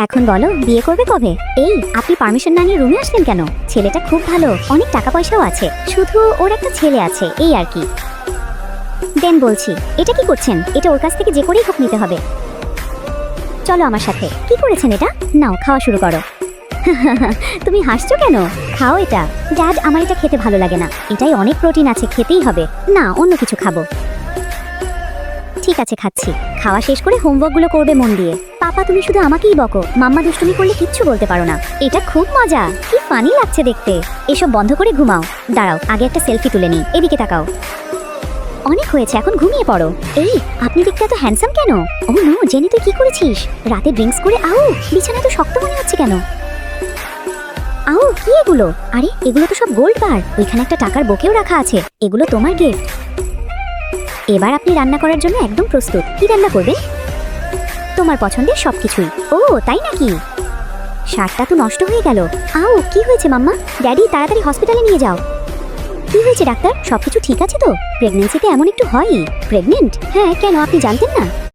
এখন বলো বিয়ে করবে কবে? এই আপনি পারমিশন না নিয়ে রুমে আসলেন কেন? ছেলেটা খুব ভালো, অনেক টাকা পয়সাও আছে, শুধু ওর একটা ছেলে আছে এই আর কি। দেন বলছি। এটা কি করছেন? এটা ওর কাছ থেকে যে করেই হোক নিতে হবে। চলো আমার সাথে। কি করেছেন এটা? নাও খাওয়া শুরু করো। তুমি হাসছো কেন? খাও এটা। ড্যাড আমার এটা খেতে ভালো লাগে না, এটাই অনেক প্রোটিন আছে, খেতেই হবে। না অন্য কিছু খাবো। ঠিক আছে খাচ্ছি। খাওয়া শেষ করে হোমওয়ার্কগুলো করবে মন দিয়ে। পাপা তুমি শুধু আমাকেই বকো, মাম্মা দুষ্টুমি করলে কিচ্ছু বলতে পারো না। এটা খুব মজা, কি ফানি লাগছে দেখতে। এসব বন্ধ করে ঘুমাও। দাঁড়াও আগে একটা সেলফি তুলে নিই, এদিকে তাকাও। অনেক হয়েছে, এখন ঘুমিয়ে পড়ো। এই আপনি দেখতে এত হ্যান্ডসাম কেন? ও নো জেনি তুই কি করেছিস? রাতে ড্রিঙ্কস করে বিছানা তো শক্ত মনে হচ্ছে কেন? কি এগুলো? আরে এগুলো তো সব গোল্ড বার, ওইখানে একটা টাকার বোকেও রাখা আছে, এগুলো তোমার গিফট। এবার আপনি রান্না করার জন্য একদম প্রস্তুত। কি রান্না করবেন? তোমার পছন্দের সবকিছুই। ও তাই নাকি? শার্টটা তো নষ্ট হয়ে গেল। কি হয়েছে মাম্মা? ড্যাডি তাড়াতাড়ি হসপিটালে নিয়ে যাও। কি হয়েছে ডাক্তার? সবকিছু ঠিক আছে তো? প্রেগন্যান্সিতে এমন একটু হয়ই। প্রেগনেন্ট? হ্যাঁ কেন, আপনি জানতেন না?